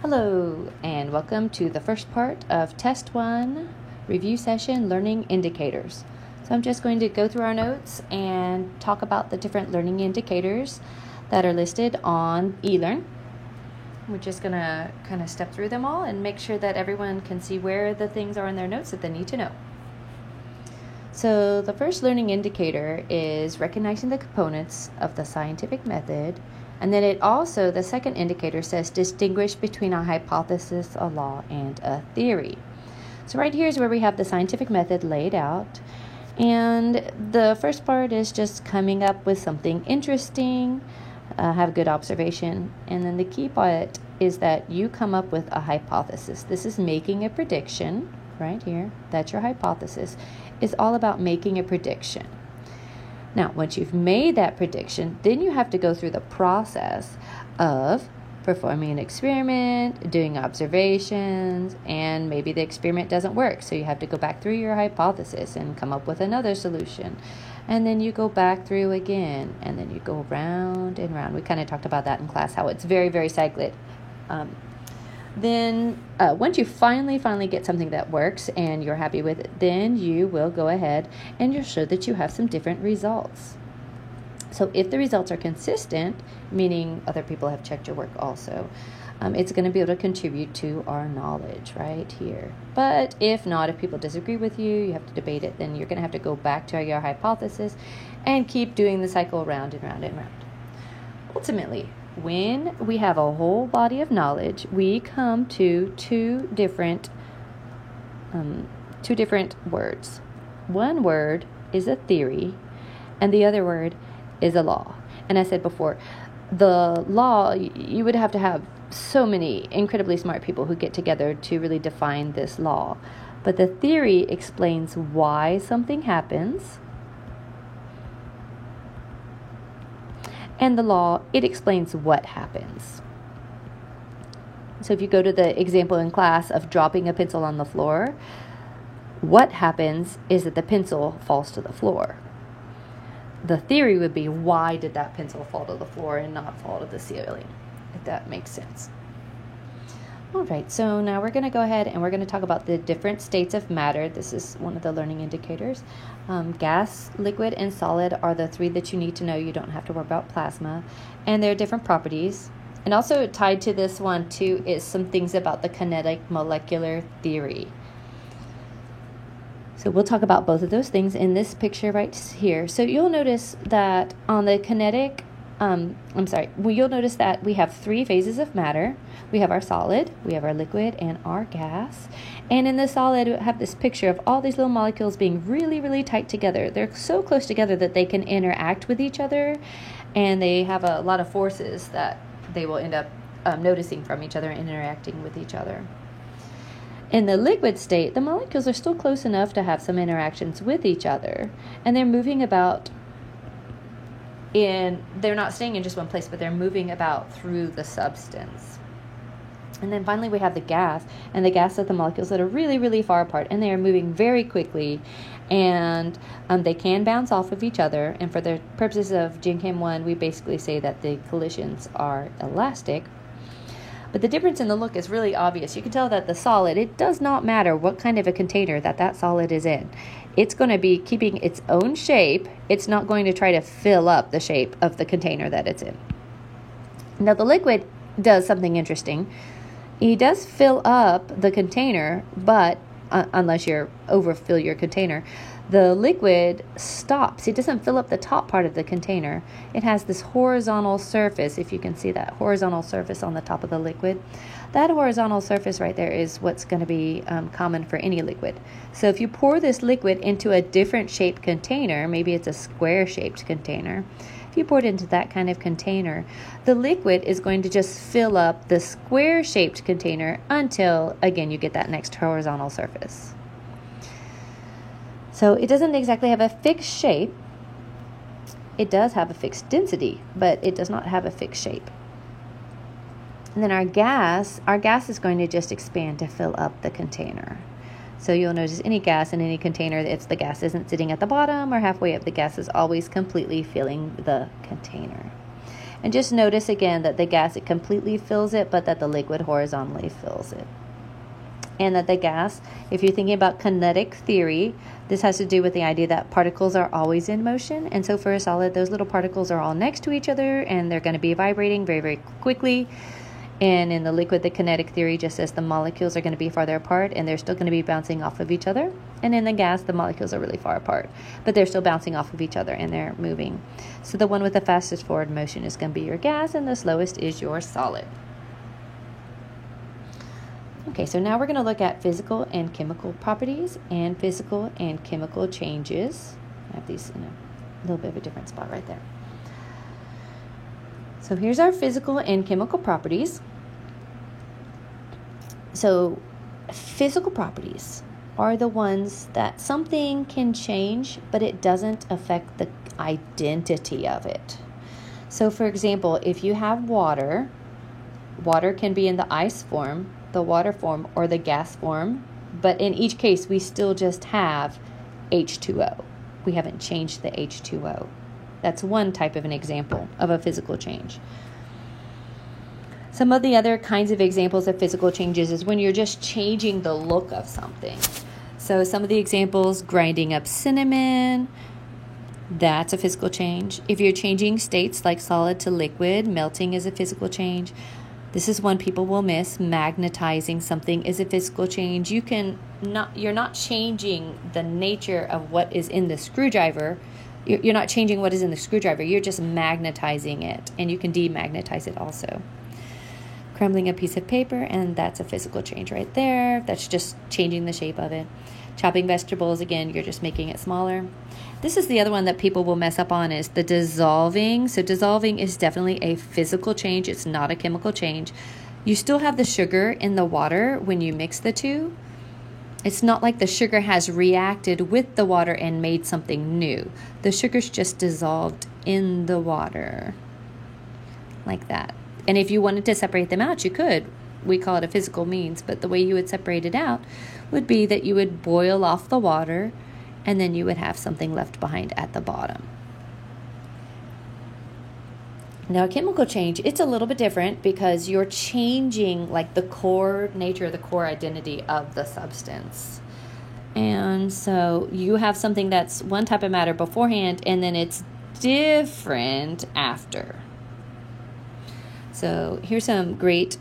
Hello, and welcome to the first part of Test 1 Review Session Learning Indicators. So I'm just going to go through our notes and talk about the different learning indicators that are listed on eLearn. We're just going to kind of step through them all and make sure that everyone can see where the things are in their notes that they need to know. So the first learning indicator is recognizing the components of the scientific method. And then the second indicator says distinguish between a hypothesis, a law, and a theory. So right here is where we have the scientific method laid out. And the first part is just coming up with something interesting, have good observation. And then the key part is that you come up with a hypothesis. This is making a prediction right here. That's your hypothesis. It's all about making a prediction. Now, once you've made that prediction, then you have to go through the process of performing an experiment, doing observations, and maybe the experiment doesn't work. So you have to go back through your hypothesis and come up with another solution. And then you go back through again, and then you go round and round. We kind of talked about that in class, how it's very, very cyclic. Then once you finally get something that works and you're happy with it, then you will go ahead and you'll show that you have some different results. So if the results are consistent, meaning other people have checked your work also, it's going to be able to contribute to our knowledge right here. But if not, if people disagree with you, you have to debate it, then you're going to have to go back to your hypothesis and keep doing the cycle round and round and round. Ultimately, when we have a whole body of knowledge, we come to two different words. One word is a theory, and the other word is a law. And I said before, the law, you would have to have so many incredibly smart people who get together to really define this law. But the theory explains why something happens. And the law, it explains what happens. So if you go to the example in class of dropping a pencil on the floor, what happens is that the pencil falls to the floor. The theory would be, why did that pencil fall to the floor and not fall to the ceiling? If that makes sense. All right, so now we're going to go ahead and we're going to talk about the different states of matter. This is one of the learning indicators. Gas, liquid, and solid are the three that you need to know. You don't have to worry about plasma. And there are different properties. And also tied to this one, too, is some things about the kinetic molecular theory. So we'll talk about both of those things in this picture right here. So you'll notice that on the kinetic you'll notice that we have three phases of matter. We have our solid, we have our liquid, and our gas. And in the solid, we have this picture of all these little molecules being really, really tight together. They're so close together that they can interact with each other, and they have a lot of forces that they will end up noticing from each other and interacting with each other. In the liquid state, the molecules are still close enough to have some interactions with each other, and they're moving about they're not staying in just one place, but they're moving about through the substance. And then finally we have the gas, and the gas are the molecules that are really, really far apart, and they are moving very quickly, and they can bounce off of each other. And for the purposes of Gen Chem 1, we basically say that the collisions are elastic. But the difference in the look is really obvious. You can tell that the solid, it does not matter what kind of a container that solid is in. It's going to be keeping its own shape. It's not going to try to fill up the shape of the container that it's in. Now, the liquid does something interesting. He does fill up the container, but unless you overfill your container, the liquid stops. It doesn't fill up the top part of the container. It has this horizontal surface, if you can see that horizontal surface on the top of the liquid. That horizontal surface right there is what's going to be common for any liquid. So if you pour this liquid into a different shaped container, maybe it's a square-shaped container, if you pour it into that kind of container, the liquid is going to just fill up the square-shaped container until, again, you get that next horizontal surface. So it doesn't exactly have a fixed shape. It does have a fixed density, but it does not have a fixed shape. And then our gas is going to just expand to fill up the container. So you'll notice any gas in any container, if the gas isn't sitting at the bottom or halfway up, the gas is always completely filling the container. And just notice again that the gas, it completely fills it, but that the liquid horizontally fills it. And that the gas, if you're thinking about kinetic theory, this has to do with the idea that particles are always in motion. And so for a solid, those little particles are all next to each other, and they're going to be vibrating very, very quickly. And in the liquid, the kinetic theory just says the molecules are going to be farther apart, and they're still going to be bouncing off of each other. And in the gas, the molecules are really far apart, but they're still bouncing off of each other, and they're moving. So the one with the fastest forward motion is going to be your gas, and the slowest is your solid. Okay, so now we're going to look at physical and chemical properties and physical and chemical changes. I have these in a little bit of a different spot right there. So here's our physical and chemical properties. So physical properties are the ones that something can change, but it doesn't affect the identity of it. So for example, if you have water, water can be in the ice form, the water form, or the gas form, but in each case we still just have H2O. We haven't changed the H2O. That's one type of an example of a physical change. Some of the other kinds of examples of physical changes is when you're just changing the look of something. So some of the examples, grinding up cinnamon, that's a physical change. If you're changing states like solid to liquid, melting is a physical change. This is one people will miss. Magnetizing something is a physical change. You're not changing the nature of what is in the screwdriver. You're not changing what is in the screwdriver. You're just magnetizing it, and you can demagnetize it also. Crumbling a piece of paper, and that's a physical change right there. That's just changing the shape of it. Chopping vegetables, again, you're just making it smaller. This is the other one that people will mess up on, is the dissolving. So dissolving is definitely a physical change. It's not a chemical change. You still have the sugar in the water when you mix the two. It's not like the sugar has reacted with the water and made something new. The sugar's just dissolved in the water, like that. And if you wanted to separate them out, you could. We call it a physical means, but the way you would separate it out would be that you would boil off the water, and then you would have something left behind at the bottom. Now, a chemical change, it's a little bit different because you're changing like the core nature, the core identity of the substance. And so you have something that's one type of matter beforehand, and then it's different after. So here's some great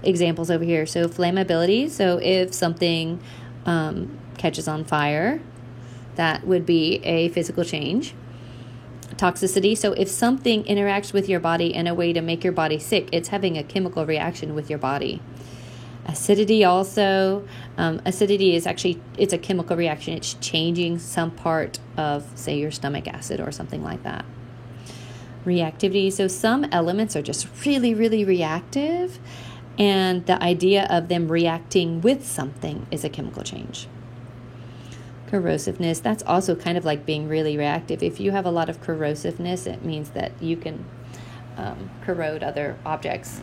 examples over here. So flammability. So if something catches on fire, that would be a physical change. Toxicity. So if something interacts with your body in a way to make your body sick, it's having a chemical reaction with your body. Acidity also. Acidity is actually, it's a chemical reaction. It's changing some part of, say, your stomach acid or something like that. Reactivity. So some elements are just really, really reactive, and the idea of them reacting with something is a chemical change. Corrosiveness, that's also kind of like being really reactive. If you have a lot of corrosiveness, it means that you can corrode other objects.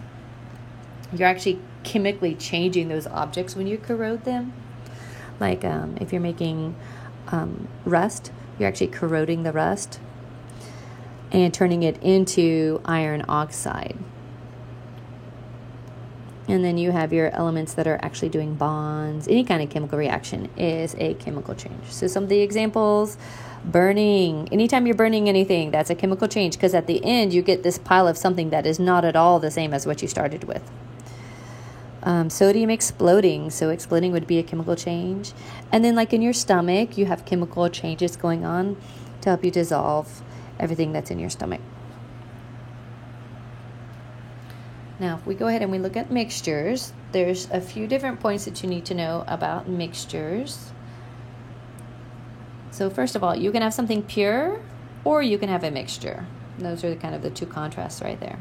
You're actually chemically changing those objects when you corrode them. Like if you're making rust, you're actually corroding the rust and turning it into iron oxide. And then you have your elements that are actually doing bonds. Any kind of chemical reaction is a chemical change. So some of the examples, burning. Anytime you're burning anything, that's a chemical change, because at the end you get this pile of something that is not at all the same as what you started with. Sodium exploding. So exploding would be a chemical change. And then like in your stomach, you have chemical changes going on to help you dissolve everything that's in your stomach. Now, if we go ahead and we look at mixtures, there's a few different points that you need to know about mixtures. So first of all, you can have something pure or you can have a mixture. Those are kind of the two contrasts right there.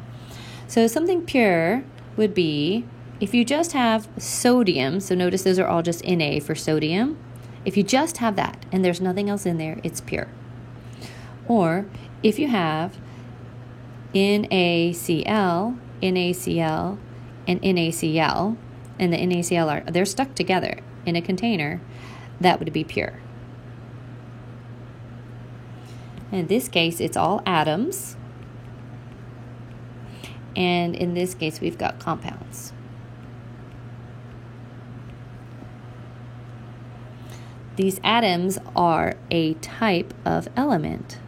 So something pure would be if you just have sodium. So notice those are all just Na for sodium. If you just have that and there's nothing else in there, it's pure. Or if you have NaCl, NaCl, and NaCl, and the NaCl they're stuck together in a container, that would be pure. In this case, it's all atoms. And in this case, we've got compounds. These atoms are a type of element.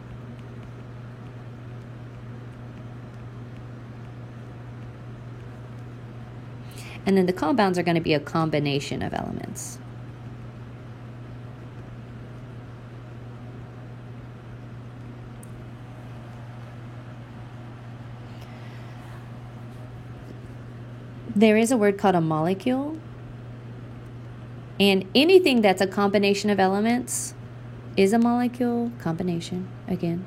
And then the compounds are going to be a combination of elements. There is a word called a molecule. And anything that's a combination of elements is a molecule. Combination, again.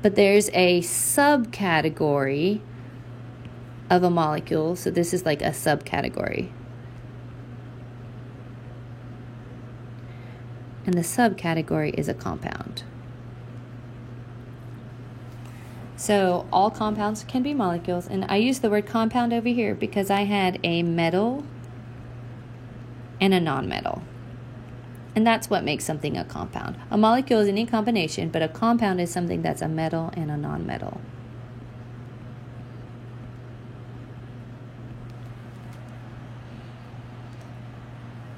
But there's a subcategory of a molecule. So this is like a subcategory. And the subcategory is a compound. So all compounds can be molecules. And I use the word compound over here because I had a metal and a non-metal. And that's what makes something a compound. A molecule is any combination, but a compound is something that's a metal and a non-metal.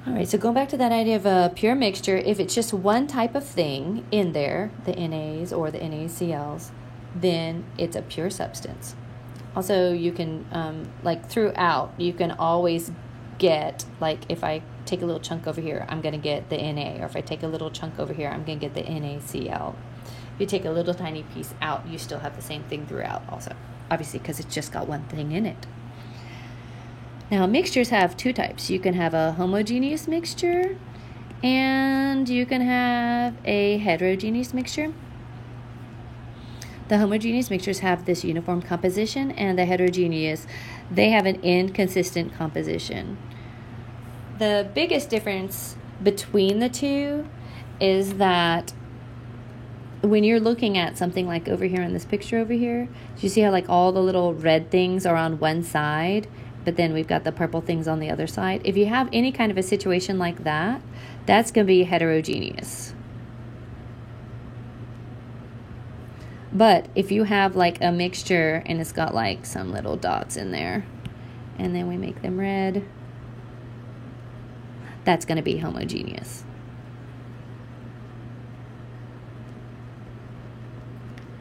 All right, so going back to that idea of a pure mixture, if it's just one type of thing in there, the NAs or the NaCls, then it's a pure substance. Also, you can, like throughout, you can always get, like if I take a little chunk over here, I'm going to get the Na. Or if I take a little chunk over here, I'm going to get the NaCl. If you take a little tiny piece out, you still have the same thing throughout also. Obviously, because it's just got one thing in it. Now, mixtures have two types. You can have a homogeneous mixture, and you can have a heterogeneous mixture. The homogeneous mixtures have this uniform composition, and the heterogeneous, they have an inconsistent composition. The biggest difference between the two is that when you're looking at something like over here in this picture over here, do you see how like all the little red things are on one side, but then we've got the purple things on the other side? If you have any kind of a situation like that, that's going to be heterogeneous. But if you have like a mixture and it's got like some little dots in there, and then we make them red, that's going to be homogeneous.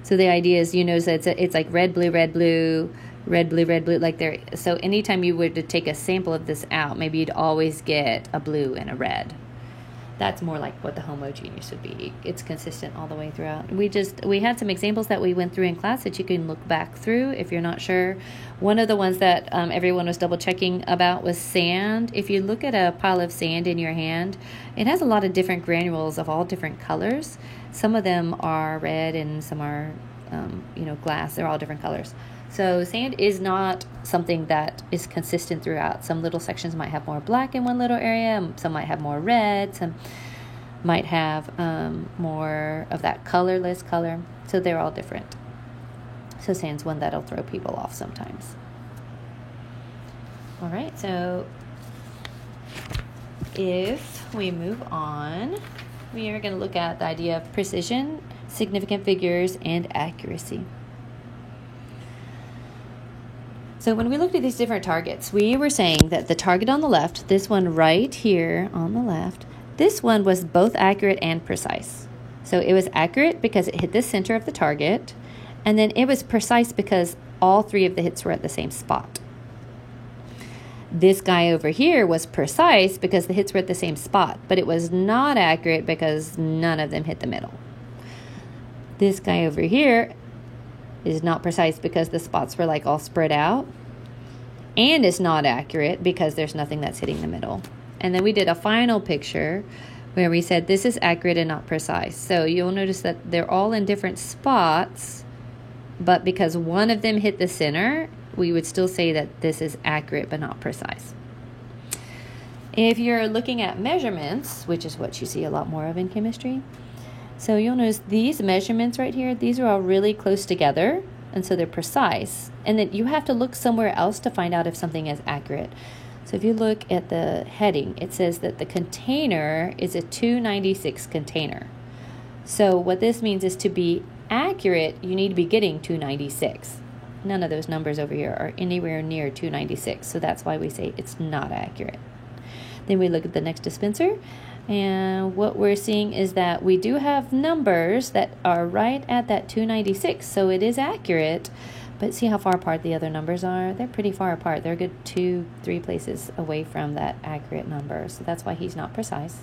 So the idea is, you know, so it's like red, blue, red, blue, red, blue, red, blue, like there. So anytime you were to take a sample of this out, maybe you'd always get a blue and a red. That's more like what the homogeneous would be. It's consistent all the way throughout. We had some examples that we went through in class that you can look back through if you're not sure. One of the ones that everyone was double checking about was sand. If you look at a pile of sand in your hand, it has a lot of different granules of all different colors. Some of them are red and some are, glass. They're all different colors. So sand is not something that is consistent throughout. Some little sections might have more black in one little area. Some might have more red. Some might have more of that colorless color. So they're all different. So sand's one that'll throw people off sometimes. All right, so if we move on, we are going to look at the idea of precision, significant figures, and accuracy. So when we looked at these different targets, we were saying that the target on the left, this one right here on the left, this one was both accurate and precise. So it was accurate because it hit the center of the target, and then it was precise because all three of the hits were at the same spot. This guy over here was precise because the hits were at the same spot, but it was not accurate because none of them hit the middle. This guy over here is not precise because the spots were like all spread out, and it's not accurate because there's nothing that's hitting the middle. And then we did a final picture where we said this is accurate and not precise. So you'll notice that they're all in different spots, but because one of them hit the center, we would still say that this is accurate but not precise. If you're looking at measurements, which is what you see a lot more of in chemistry, so you'll notice these measurements right here, these are all really close together, and so they're precise. And then you have to look somewhere else to find out if something is accurate. So if you look at the heading, it says that the container is a 296 container. So what this means is to be accurate, you need to be getting 296. None of those numbers over here are anywhere near 296, so that's why we say it's not accurate. Then we look at the next dispenser, and what we're seeing is that we do have numbers that are right at that 296, so it is accurate. But see how far apart the other numbers are? They're pretty far apart. They're a good 2-3 places away from that accurate number, so that's why he's not precise.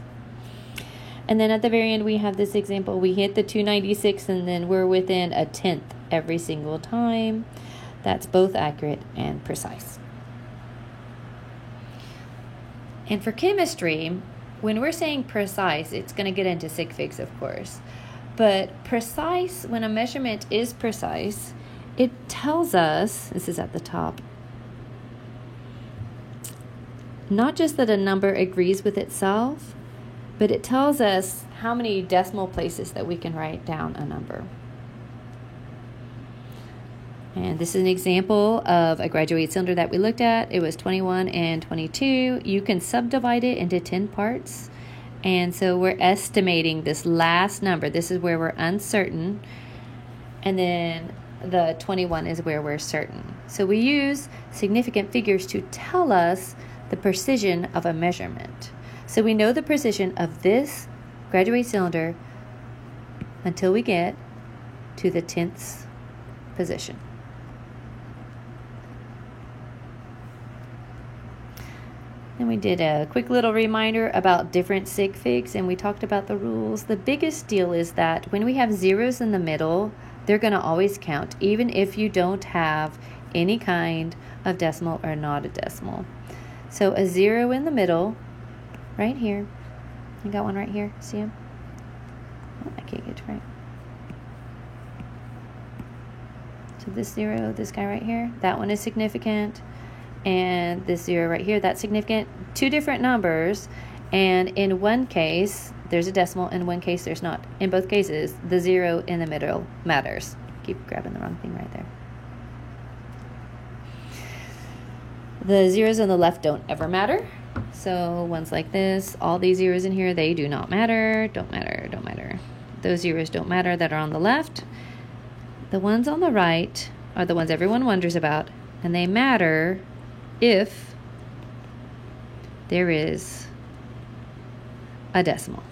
And then at the very end, we have this example. We hit the 296, and then we're within a tenth every single time. That's both accurate and precise. And for chemistry, when we're saying precise, it's going to get into sig figs, of course. But precise, when a measurement is precise, it tells us, this is at the top, not just that a number agrees with itself, but it tells us how many decimal places that we can write down a number. And this is an example of a graduated cylinder that we looked at. It was 21 and 22. You can subdivide it into 10 parts. And so we're estimating this last number. This is where we're uncertain. And then the 21 is where we're certain. So we use significant figures to tell us the precision of a measurement. So we know the precision of this graduated cylinder until we get to the 10th position. And we did a quick little reminder about different sig figs, and we talked about the rules. The biggest deal is that when we have zeros in the middle, they're going to always count, even if you don't have any kind of decimal or not a decimal. So a 0 in the middle, right here. You got one right here. See him? Oh, I can't get it right. So this 0, this guy right here, that one is significant. And this 0 right here, that's significant. Two different numbers. And in one case, there's a decimal. In one case, there's not. In both cases, the 0 in the middle matters. Keep grabbing the wrong thing right there. The zeros on the left don't ever matter. So ones like this, all these zeros in here, they do not matter. Don't matter, don't matter. Those zeros don't matter that are on the left. The ones on the right are the ones everyone wonders about, and they matter if there is a decimal.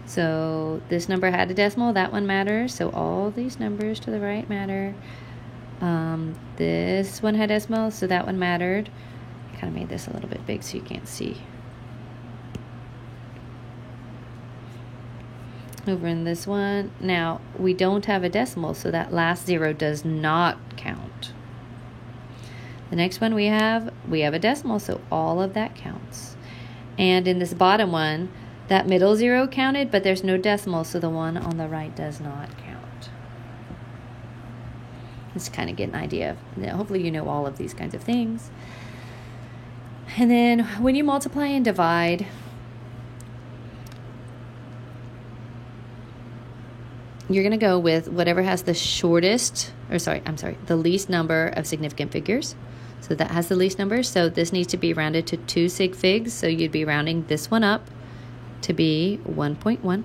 So this number had a decimal, that one matters. So all these numbers to the right matter. This one had decimal, so that one mattered. I kind of made this a little bit big so you can't see. Over in this one, now we don't have a decimal, so that last 0 does not count. The next one we have a decimal, so all of that counts. And in this bottom one, that middle 0 counted, but there's no decimal, so the one on the right does not count. Just kind of get an idea of, hopefully you know all of these kinds of things. And then when you multiply and divide, you're going to go with whatever has the the least number of significant figures. So that has the least number. So this needs to be rounded to 2 sig figs. So you'd be rounding this one up to be 1.1.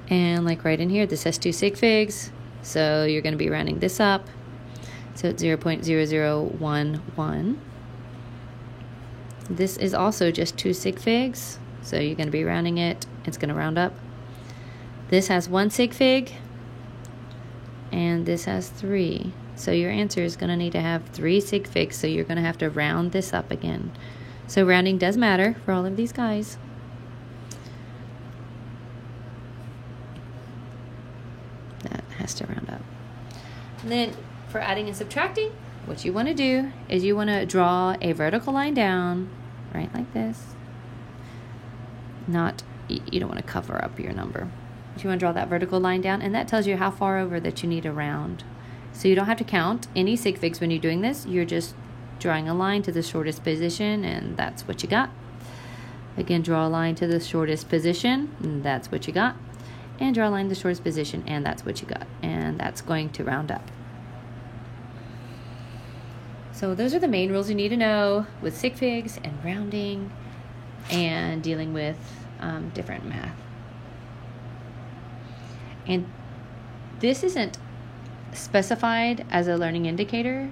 And like right in here, this has 2 sig figs. So you're going to be rounding this up. So it's 0.0011. This is also just 2 sig figs. So you're going to be rounding it. It's going to round up. This has 1 sig fig. And this has 3. So your answer is going to need to have 3 sig figs. So you're going to have to round this up again. So rounding does matter for all of these guys. Has to round up. And then for adding and subtracting, what you want to do is you want to draw a vertical line down, right like this. You don't want to cover up your number. You want to draw that vertical line down, and that tells you how far over that you need to round. So you don't have to count any sig figs when you're doing this. You're just drawing a line to the shortest position, and that's what you got. Again, draw a line to the shortest position, and that's what you got. And draw a line to the shortest position, and that's what you got. And that's going to round up. So those are the main rules you need to know with sig figs and rounding and dealing with different math. And this isn't specified as a learning indicator,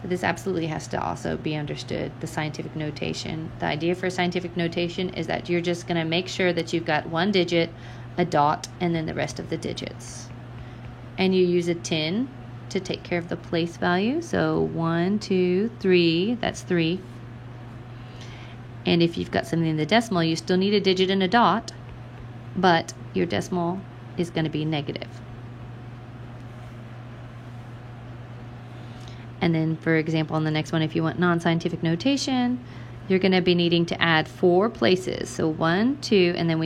but this absolutely has to also be understood, the scientific notation. The idea for scientific notation is that you're just going to make sure that you've got one digit, a dot, and then the rest of the digits. And you use a 10 to take care of the place value. So 1, 2, 3, that's 3. And if you've got something in the decimal, you still need a digit and a dot, but your decimal is going to be negative. And then, for example, on the next one, if you want non-scientific notation, you're going to be needing to add 4 places. So 1, 2, and then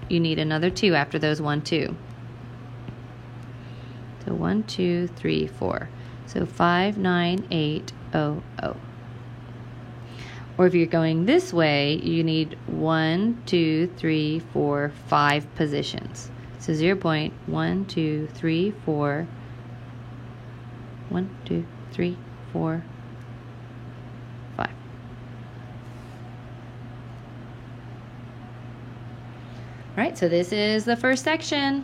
you need another 2 after those 1, 2. So 1, 2, 3, 4. So 5, 9, 8, 0, 0. Or if you're going this way, you need 1, 2, 3, 4, 5 positions. So 0.1, 2, 3, 4. 1, 2, 3, 4, 5. All right, so this is the first section.